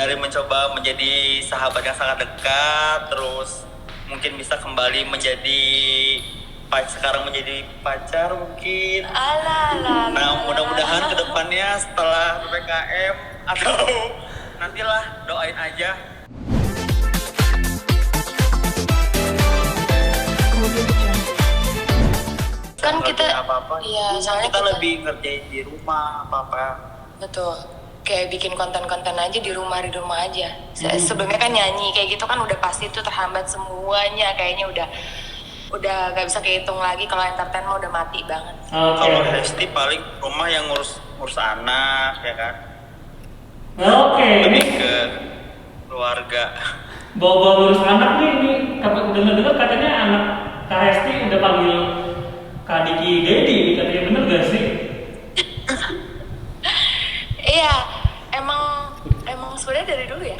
dari mencoba menjadi sahabat yang sangat dekat, terus mungkin bisa kembali menjadi sekarang menjadi pacar mungkin. Nah, mudah-mudahan kedepannya setelah PPKM atau nantilah, doain aja. Kan kita apa-apa. Iya, soalnya kita lebih ngerjain di rumah apa-apa. Betul. Kayak bikin konten-konten aja di rumah aja. Sebelumnya kan nyanyi kayak gitu kan udah pasti tuh terhambat semuanya, kayaknya udah nggak bisa kehitung lagi. Kalau entertain mah udah mati banget. Kalau Hesti paling rumah yang ngurus anak ya kan. Lebih ke keluarga. Bawa ngurus anak nih, ini dengar-dengar katanya anak Kak Hesti udah panggil Kak Diki Dedi, katanya, bener gak sih? Iya, emang sebenarnya dari dulu ya.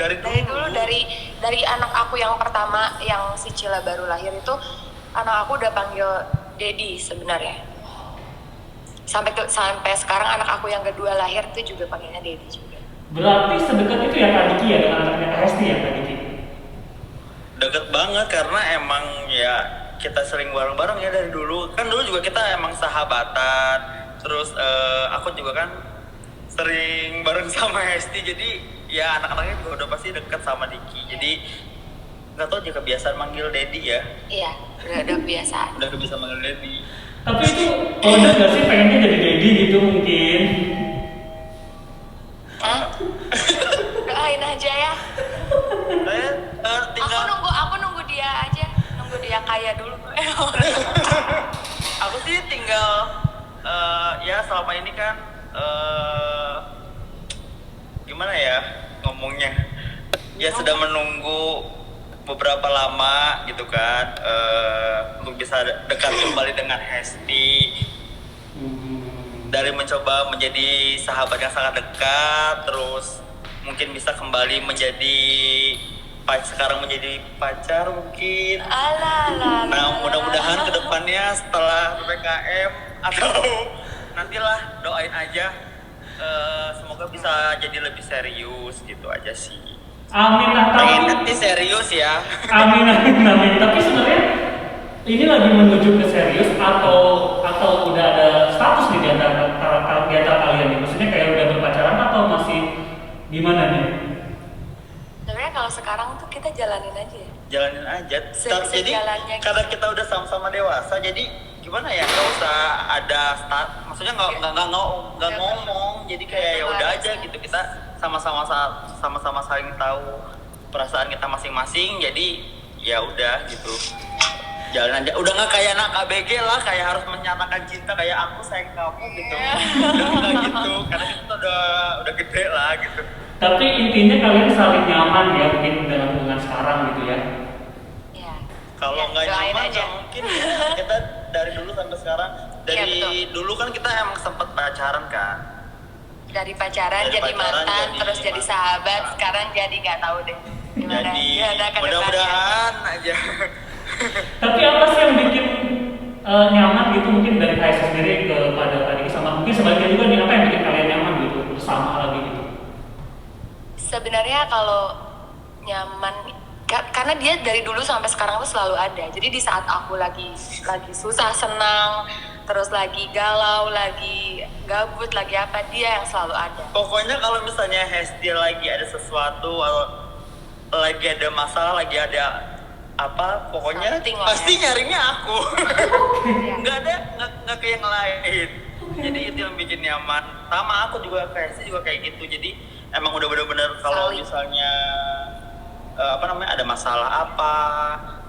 Dari anak aku yang pertama, yang si Cila baru lahir itu, anak aku udah panggil Dedi sebenarnya. Sampai sekarang anak aku yang kedua lahir tuh juga panggilnya Dedi juga. Berarti sedekat itu ya Kak Diki ya dengan anaknya Kak Hesti ya Kak Diki? Deket banget karena emang ya kita sering bareng-bareng ya dari dulu. Kan dulu juga kita emang sahabatan. Terus aku juga kan sering bareng sama Hesti, jadi ya anak-anaknya juga udah pasti deket sama Diki. Jadi nggak tahu dia kebiasaan manggil Dedi ya. Iya, udah kebiasaan. Udah kebiasaan manggil Dedi. Tapi itu kode gak sih pengennya jadi Dedi gitu mungkin? Hah? Doain aja ya. Tinggal Aku nunggu dia aja, nunggu dia kaya dulu. aku sih tinggal ya selama ini kan gimana ya ngomongnya, ya sudah menunggu beberapa lama gitu kan untuk bisa dekat kembali dengan Hesti, dari mencoba menjadi sahabat yang sangat dekat, terus mungkin bisa kembali menjadi sekarang menjadi pacar mungkin. Nah, mudah-mudahan kedepannya setelah PPKM atau nantilah, doain aja. Semoga bisa jadi lebih serius gitu aja sih. Amin lah. Pengen nanti serius ya. Amin. Tapi sebenarnya ini lagi menuju ke serius atau udah ada status nih di antara kalian nih? Maksudnya kayak udah berpacaran atau masih gimana nih? Sebenarnya kalau sekarang tuh kita jalanin aja ya. Jalanin aja. Jadi Sejalannya karena kita udah sama-sama dewasa, jadi gimana ya, nggak usah ada maksudnya nggak ngomong, jadi kayak ya udah aja gitu, kita sama-sama saling tahu perasaan kita masing-masing, jadi ya udah gitu, jalan aja. Udah nggak kayak anak ABG lah, kayak harus menyatakan cinta kayak aku sayang kamu gitu. Udah nggak gitu, karena kita udah gede lah gitu. Tapi intinya kalian saling nyaman ya mungkin dengan hubungan sekarang gitu ya? Iya. Kalau nggak doain nyaman aja. nggak mungkin ya. Kita dari dulu sampai sekarang, dulu kan kita emang sempet pacaran kan. Dari pacaran jadi mantan, terus jadi sahabat, sekarang jadi nggak tahu deh gimana. Jadi Gimana ke depannya. mudah-mudahan aja. Tapi apa sih yang bikin nyaman gitu mungkin dari KS sendiri kepada Kak Diki, sama mungkin sebaliknya juga nih, apa yang bikin kalian nyaman gitu bersama lagi gitu? Sebenarnya kalau nyaman karena dia dari dulu sampai sekarang tuh selalu ada. Jadi di saat aku lagi susah, senang, terus lagi galau, lagi gabut, lagi apa, dia yang selalu ada. Pokoknya kalau misalnya Hesti lagi ada sesuatu atau lagi ada masalah, lagi ada apa, pokoknya pasti nyarinya aku. nggak ke yang lain. Jadi itu yang bikin nyaman. Sama aku juga, Hesti juga kayak gitu. Jadi emang udah bener-bener kalau misalnya ada masalah apa,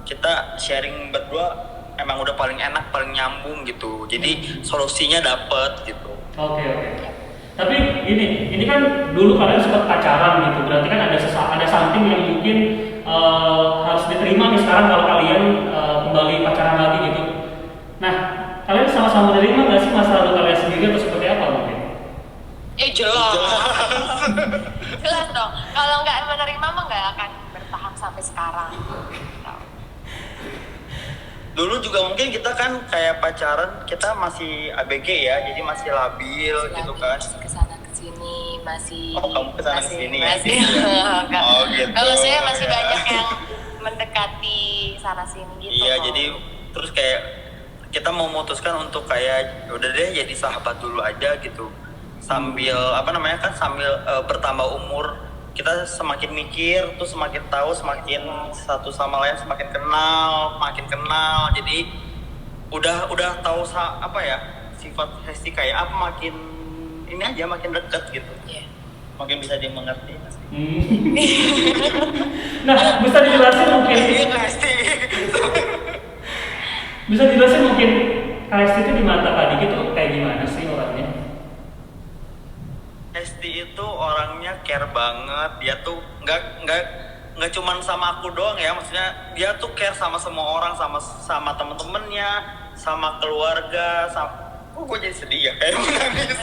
kita sharing berdua emang udah paling enak, paling nyambung gitu. Jadi solusinya dapet gitu. Oke. Tapi ini kan dulu kalian sempat pacaran gitu, berarti kan ada something yang mungkin harus diterima nih sekarang kalau kalian kembali pacaran lagi gitu. Nah, kalian sama-sama menerima nggak sih masa lalu kalian sendiri atau seperti apa mungkin? Jelas. Jelas dong. Kalau nggak menerima mah nggak akan bertahan sampai sekarang. Dulu juga mungkin kita kan kayak pacaran, kita masih ABG ya, jadi masih labil gitu kan. Kesana kesini masih kamu kesana kesini ya? masih enggak. Oh gitu. Kalau saya masih banyak yang mendekati sana sini gitu. Iya, jadi terus kayak kita memutuskan untuk kayak udah deh jadi sahabat dulu aja gitu. Sambil sambil bertambah umur, kita semakin mikir tuh semakin tahu, semakin satu sama lain semakin kenal, makin kenal. Jadi udah tahu sifat Hesti kayak apa, makin ini aja makin deket gitu. Iya. Makin bisa dimengerti. Nah, bisa dijelasin mungkin Hesti. bisa dijelasin mungkin KST itu di mata Kak Diki tuh kayak gimana sih orangnya? Hesti itu orangnya care banget. Dia tuh nggak cuman sama aku doang ya, maksudnya dia tuh care sama semua orang, sama temen-temennya, sama keluarga, kok gue jadi sedih ya kayak menangis.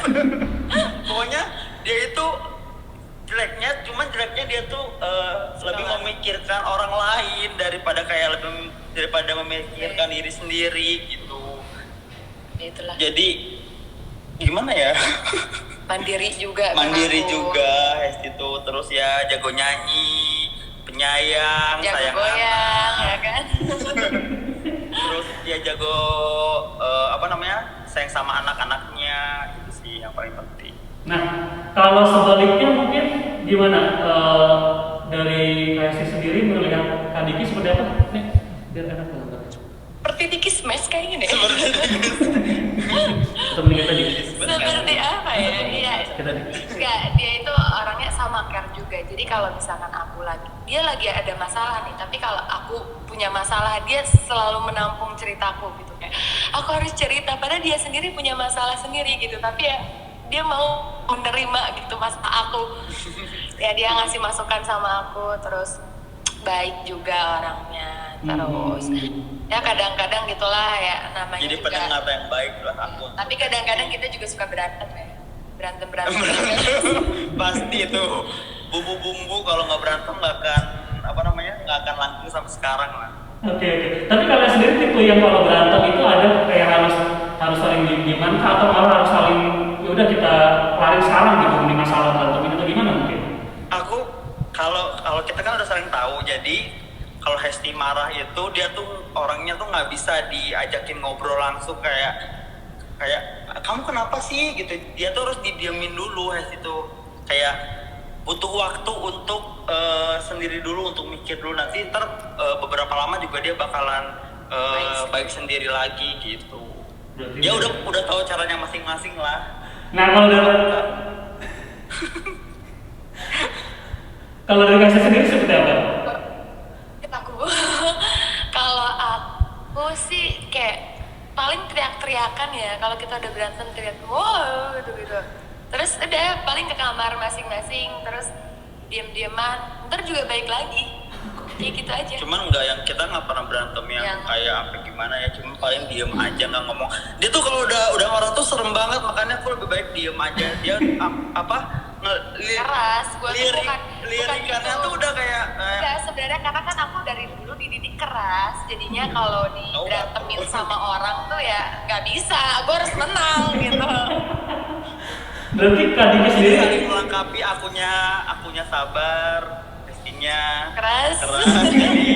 Pokoknya dia itu jeleknya dia tuh lebih memikirkan orang lain daripada memikirkan diri sendiri gitu. Itulah. Jadi gimana ya? Mandiri juga. Mandiri juga Hesti tuh, terus ya jago nyanyi, penyayang, jago sayang goyang, anak. ya kan? Terus dia jago sayang sama anak-anaknya, itu sih yang paling penting. Nah, kalau sebaliknya mungkin gimana? Dari KST sendiri melihat Kak Diki seperti apa? Nih, biar enak banget. Seperti Diki Smash kayak gini. Temen kita Diki. Seperti apa ya? Iya. Kita Diki. Enggak, dia itu orangnya sama care juga. Jadi kalau misalkan dia lagi ada masalah nih, tapi kalau aku punya masalah, dia selalu menampung ceritaku gitu kayak aku harus cerita, padahal dia sendiri punya masalah sendiri gitu. Tapi ya dia mau menerima gitu masalah aku. Ya dia ngasih masukan sama aku, terus baik juga orangnya. Terus ya kadang-kadang gitulah ya namanya Jadi juga. pendengar yang baik lah aku. Tapi kadang-kadang kita juga suka berantem ya. Berantem. Pasti itu bumbu-bumbu kalau nggak berantem nggak akan langgeng sampai sekarang lah. Oke. Tapi kalian sendiri tipe yang kalau berantem itu ada kayak harus saling diem-dieman atau malah harus saling udah kita kelarin sekarang gitu ini masalah berantem ini atau gimana mungkin? Aku kalau kita kan udah saling tahu, jadi kalau Hesti marah itu dia tuh orangnya tuh nggak bisa diajakin ngobrol langsung kayak kamu kenapa sih gitu. Dia tuh harus didiemin dulu. Hesti tuh kayak butuh waktu untuk sendiri dulu, untuk mikir dulu, nanti beberapa lama juga dia bakalan baik sendiri lagi gitu. Berarti Dia udah tahu caranya masing-masing lah. Nah, kalau dari KST sendiri seperti apa? Kalau aku sih kayak paling teriak-teriakan ya. Kalau kita udah berantem teriak wow gitu. Terus udah paling ke kamar masing-masing, terus diem-dieman, ntar juga balik lagi. Ya gitu aja. Cuman kita nggak pernah berantem yang kayak apa gimana ya, cuma paling diem aja nggak ngomong. Dia tuh kalau udah marah tuh serem banget, makanya aku lebih baik diem aja. Dia keras, gue tuh bukan lirikannya gitu. tuh udah kayak enggak, sebenarnya karena kan aku dari dulu dididik keras, jadinya kalau diberantemin sama orang tuh ya nggak bisa, gue harus menang gitu. Berarti Kak Diki sendiri saling melengkapi, akunya sabar, Hestinya keras. jadi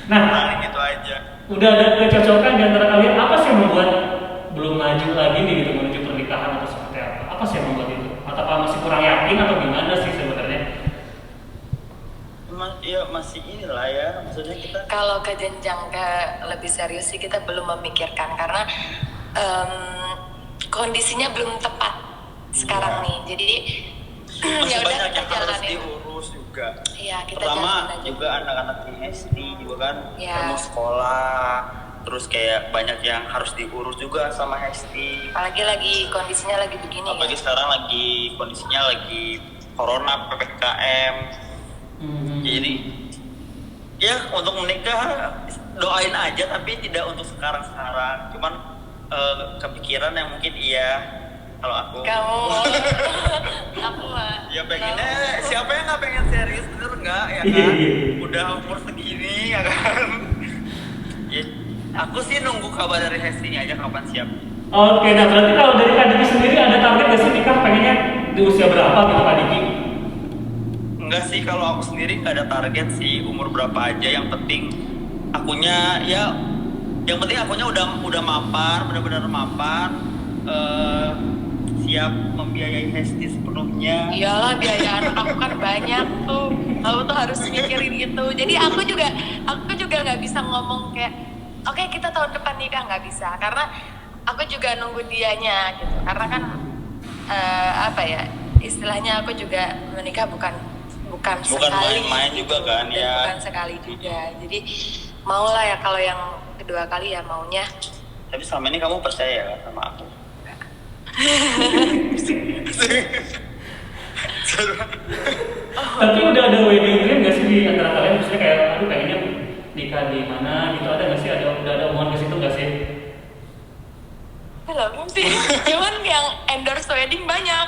Nah, paling gitu aja. udah ada kecocokan di antara kalian. Apa sih yang membuat belum maju lagi nih gitu menuju pernikahan atau seperti apa? Apa sih yang membuat itu? Atau masih kurang yakin atau gimana sih sebenarnya? Iya masih inilah ya, maksudnya kita Kalau ke jenjang ke lebih serius sih kita belum memikirkan karena kondisinya belum tepat sekarang nih. Jadi masih ya udah banyak kita yang harus jalanin. diurus juga. Iya, kita Pertama jalanin aja. juga anak-anak di SD juga kan Iya. mau sekolah, terus kayak banyak yang harus diurus juga sama Hesti. Apalagi lagi kondisinya lagi begini. Apalagi Ya. sekarang kondisinya lagi corona, PPKM. Jadi ya untuk menikah doain aja, tapi tidak untuk sekarang. Cuman kepikiran yang mungkin iya kalau aku. Kamu, aku mah. Ya pengennya siapa yang nggak pengen serius, bener nggak ya kan? Udah umur segini ya kan? Ya, aku sih nunggu kabar dari Hestinya aja kapan siap. Oke, nah berarti kalau dari Kak Diki sendiri ada target gak sih nikah pengennya di usia berapa gitu Kak Diki? Enggak sih, kalau aku sendiri nggak ada target sih umur berapa aja, yang penting akunya ya, yang penting akunya udah mapan, benar-benar mapan, siap membiayai Hesti sepenuhnya. Iyalah, biaya anak aku kan banyak tuh. Kamu tuh harus mikirin itu. Jadi aku juga nggak bisa ngomong kayak oke, kita tahun depan nikah, nggak bisa, karena aku juga nunggu dianya gitu. Karena kan apa ya, istilahnya aku juga menikah bukan sekali, main-main juga kan, dan ya. bukan sekali juga. Jadi maulah ya kalau yang kedua kali ya maunya. Tapi selama ini kamu percaya kan sama aku? Tapi udah ada wedding dream gak sih di antara kalian? Maksudnya kayak, aduh kayaknya nikah di mana gitu, ada gak sih? Udah ada omongan ke situ gak sih? Belum sih, cuman yang endorse wedding banyak.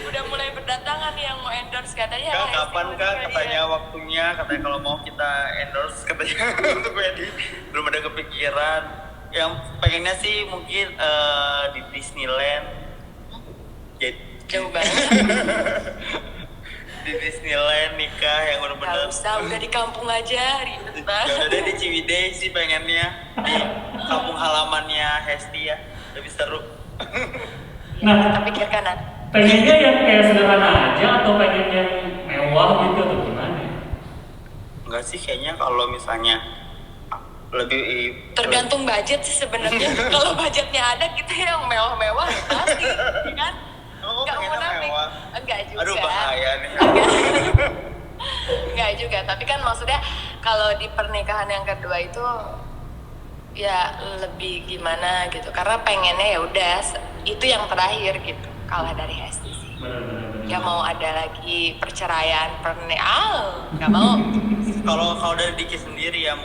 Udah mulai berdatangan yang mau endorse, katanya. Kak, kapan Kak katanya waktunya, katanya kalau mau kita endorse katanya untuk wedding. Belum ada kepikiran. Yang pengennya sih mungkin di Disneyland. Jadi Jauh banget. di Disneyland nikah yang benar-benar. Gak usah, udah di kampung aja, ribet Ya banget. udah deh, di Ciwidey sih pengennya, di kampung halamannya Hesti ya, lebih seru. Ya, Nah. kita pikirkan nanti. Pengennya yang kayak sederhana aja atau pengen yang mewah gitu atau gimana? Enggak sih, kayaknya kalau misalnya lebih Tergantung budget sih sebenarnya. Kalau budgetnya ada, kita yang mewah-mewah pasti, ya kan? Oh, Nggak pengennya munafik. mewah. Enggak juga. Aduh, bahaya nih. Enggak juga, tapi kan maksudnya kalau di pernikahan yang kedua itu ya lebih gimana gitu, karena pengennya ya udah itu yang terakhir gitu, kalah dari Hesti sih. Benar. Ya mau ada lagi perceraian, nggak mau. Kalau dari Diki sendiri ya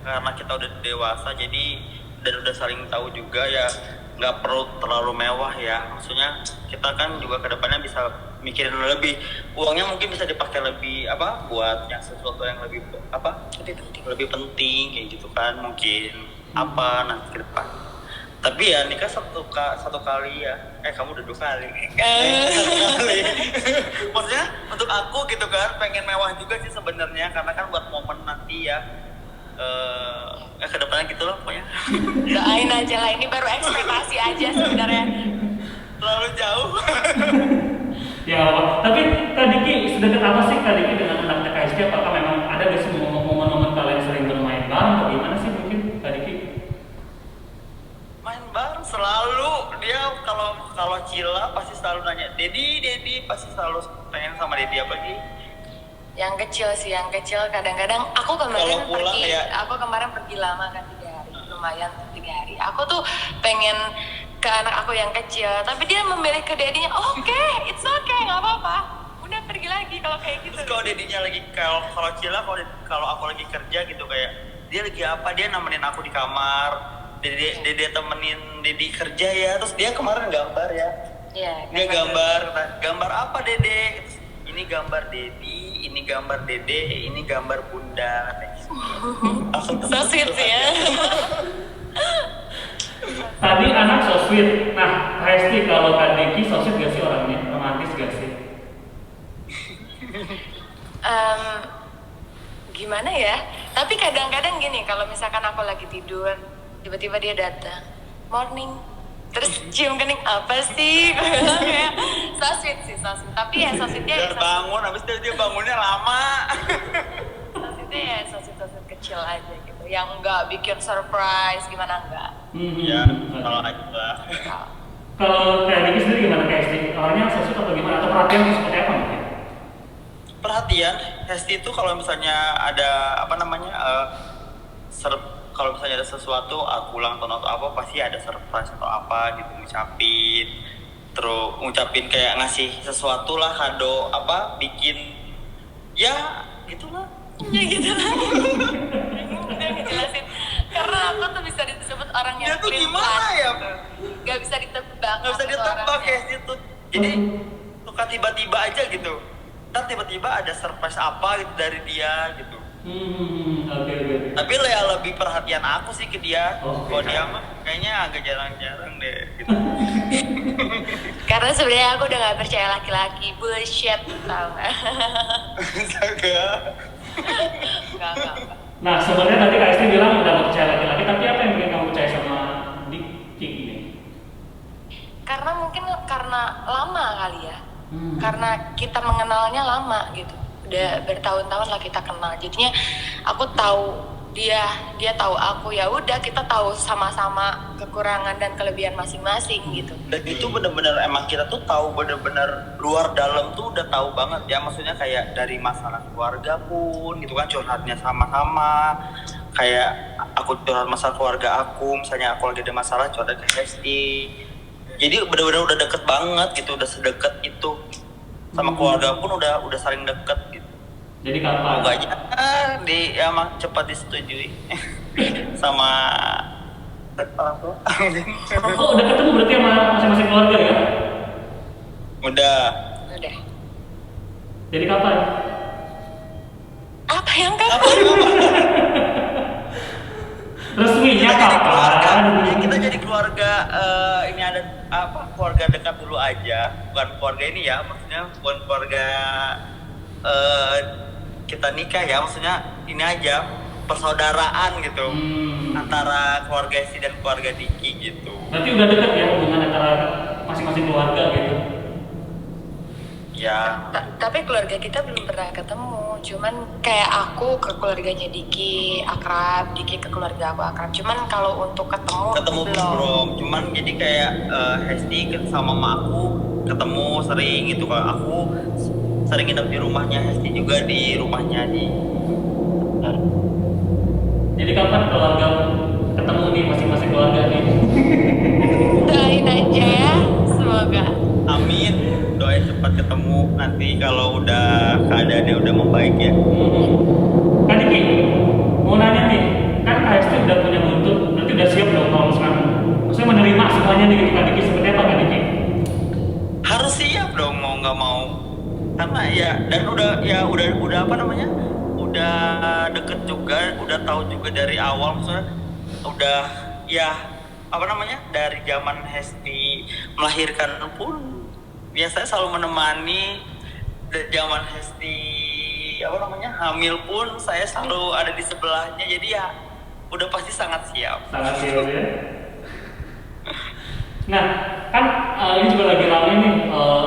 karena kita udah dewasa, jadi dan udah saling tahu juga ya, nggak perlu terlalu mewah ya. Maksudnya kita kan juga kedepannya bisa mikirin lebih, uangnya mungkin bisa dipakai lebih buat yang sesuatu yang lebih lebih penting kayak gitu kan, mungkin nanti ke depan. Tapi ya nikah satu kali ya. Kamu udah 2 kali. Satu kali. Maksudnya untuk aku gitu kan, pengen mewah juga sih sebenarnya, karena kan buat momen nanti ya. Ke depannya gitu loh pokoknya. Doain aja lah, ini baru ekspektasi aja sebenarnya. Terlalu jauh. Ya apa? Tapi Kak Diki, sedekat apa sih Kak Diki dengan anak KSD? Apakah memang ada gak sih momen-momen kalian sering bermain bareng atau gimana sih mungkin Kak Diki? Main bareng selalu. Dia kalau Cila pasti selalu nanya, Dedi pasti selalu pengen sama Dedi apa lagi? Yang kecil kadang-kadang aku kemarin Kalau pulang pergi, ya. aku kemarin pergi lama kan 3 hari, lumayan 3 hari. Aku tuh pengen ke anak aku yang kecil, tapi dia memilih ke dedinya. Oke, it's okay, nggak apa-apa. Udah pergi lagi kalau kayak gitu. Terus kalau Dedinya lagi kalau Cila, kalau aku lagi kerja gitu, kayak dia lagi apa, dia nemenin aku di kamar. Dede temenin Dedi kerja ya. Terus dia kemarin gambar ya. Iya. Dia gambar apa Dede? Terus, ini gambar Dedi, ini gambar Dede, ini gambar Bunda. Langsung So sweet sih ya. Tadi anak so sweet. Nah, Kak Hesti, kalau Kak Diki so sweet gak sih orangnya? Romantis gak sih? Gimana ya? Tapi kadang-kadang gini, kalau misalkan aku lagi tidur, tiba-tiba dia datang, morning, terus cium kening, apa sih? Gue bilang kayak so sweet sih, so sweet. Tapi ya so sweetnya ya Dia bangun, habis itu dia bangunnya lama. so sweetnya ya so sweet kecil aja gitu, yang enggak bikin surprise gimana enggak. Ya, kalau aja lah. Kalau Kak Diki sendiri gimana Kak Hesti? Orangnya so sweet atau gimana? Atau perhatian seperti apa mungkin? Perhatian, Hesti itu kalau misalnya ada kalau misalnya ada sesuatu, aku ulang tahun atau apa, pasti ada surprise atau apa gitu, ngucapin kayak ngasih sesuatu lah, kado bikin ya gitulah. Ya gitu lah. Udah ngejelasin, karena aku tuh bisa disebut orang yang Dia tuh pelin gimana pelan. ya? Gak bisa ditebak. Nggak bisa aku tuh ditebak orangnya. Hesti tuh. Jadi suka tiba-tiba aja gitu. Ntar tiba-tiba ada surprise apa gitu dari dia gitu. Oke oke. Tapi ya lebih perhatian aku sih ke dia. Oke. Kalau dia mah kayaknya agak jarang-jarang deh gitu. Karena sebenarnya aku udah gak percaya laki-laki, bullshit, tau gak? Astaga. Enggak. Nah sebenarnya tadi Kak Esti bilang udah gak percaya laki-laki, tapi apa yang bikin kamu percaya sama Diki ini? Karena mungkin karena lama kali ya. Karena kita mengenalnya lama gitu. Udah bertahun-tahun lah kita kenal. Jadinya aku tahu dia tahu aku, ya udah kita tahu sama-sama kekurangan dan kelebihan masing-masing gitu. Dan itu bener-bener emang kita tuh tahu bener-bener luar dalam tuh udah tahu banget ya, maksudnya kayak dari masalah keluarga pun gitu kan curhatnya sama-sama, kayak aku curhat masalah keluarga aku, misalnya aku lagi ada masalah curhat ke Hesti, jadi bener-bener udah deket banget gitu, udah sedekat itu sama keluarga pun udah saling deket gitu. Jadi kapan? Semoga aja ya mah cepat disetujui sama orang tua. Oh udah ketemu berarti sama masing-masing keluarga ya? Udah. Jadi kapan? Apa yang kamu? Resminya kapan? Ya, kita jadi keluarga, ini ada apa, keluarga dekat dulu aja, bukan keluarga ini ya, maksudnya bukan keluarga kita nikah ya, maksudnya ini aja persaudaraan gitu antara keluarga Esti dan keluarga Diki gitu. Berarti udah deket ya hubungan antara masing-masing keluarga gitu? Ya. Tapi keluarga kita belum pernah ketemu. Cuman kayak aku ke keluarganya Diki akrab, Diki ke keluarga aku akrab. Cuman kalau untuk ketemu belum. Cuman jadi kayak Hesti sama mama aku ketemu sering gitu. Kalau aku sering nginep di rumahnya, Hesti juga di rumahnya di. Jadi kapan keluarga ketemu nih masing-masing keluarga nih? doain aja ya, semoga. Amin, doain cepat ketemu nanti kalau udah keadaannya udah membaik ya. Kak Diki, mau nanya nih, kan Kak Esti udah punya buntut, berarti udah siap dong kalau misalkan maksudnya menerima semuanya nih gitu Kak Diki, seperti apa Kak Diki? Harus siap dong, mau nggak mau, karena ya dan udah apa namanya, udah deket juga, udah tahu juga dari awal, maksudnya udah ya apa namanya, dari zaman Hesti melahirkan pun biasanya selalu menemani, dari zaman Hesti apa namanya hamil pun saya selalu ada di sebelahnya, jadi ya udah pasti sangat siap. Sangat siap ya. Nah, kan ini juga lagi ramai nih,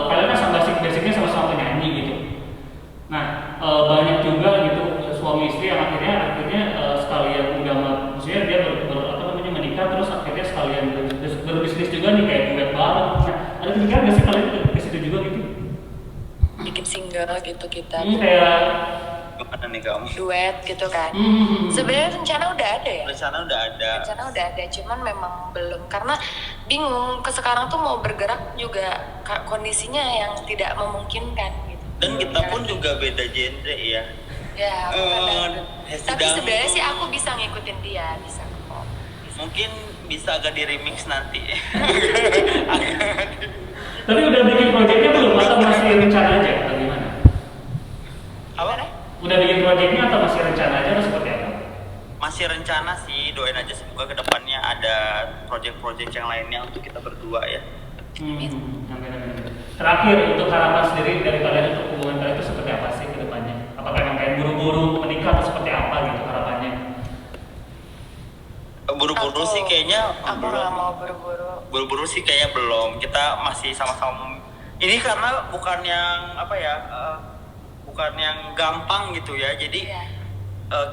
kalian kan basicnya sama-sama penyanyi gitu. Nah, banyak juga gitu suami istri yang akhirnya sekalian maksudnya dia menikah terus akhirnya sekalian berbisnis juga nih, kayak duet bareng. Nah, ada kepikiran nggak sih kalian ke situ juga gitu? Bikin single gitu kita. Kayak Gimana nih kamu? Duet gitu kan. Sebenarnya rencana udah ada ya. Rencana udah ada, Cuman memang belum, karena bingung ke sekarang tuh mau bergerak juga kondisinya yang tidak memungkinkan gitu. Dan kita pun juga beda genre ya. Ya, Hesti tapi dangdut. sebenarnya sih aku bisa ngikutin dia, bisa kok. Mungkin bisa agak di remix nanti. tapi udah bikin proyeknya belum atau masih rencana aja atau gimana? Apa? Udah bikin proyeknya atau masih rencana aja atau seperti apa? Masih rencana sih, doain aja semoga kedepannya ada project-project yang lainnya untuk kita berdua ya. Amin. Terakhir untuk harapan sendiri dari kalian untuk hubungan kalian itu seperti apa sih ke depannya? Apakah yang kayak buru-buru menikah atau seperti apa gitu harapannya? Buru-buru sih kayaknya Aku nggak mau buru-buru. Buru-buru sih kayaknya belum. Kita masih sama-sama. Ini karena bukan yang apa ya, bukan yang gampang gitu ya. Jadi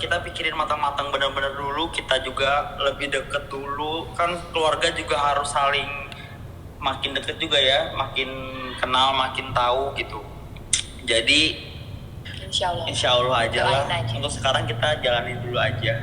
kita pikirin matang-matang benar-benar dulu. Kita juga lebih deket dulu. Kan keluarga juga harus saling makin deket juga ya, makin kenal, makin tahu gitu. Jadi Insya Allah aja lah. Untuk sekarang kita jalanin dulu aja.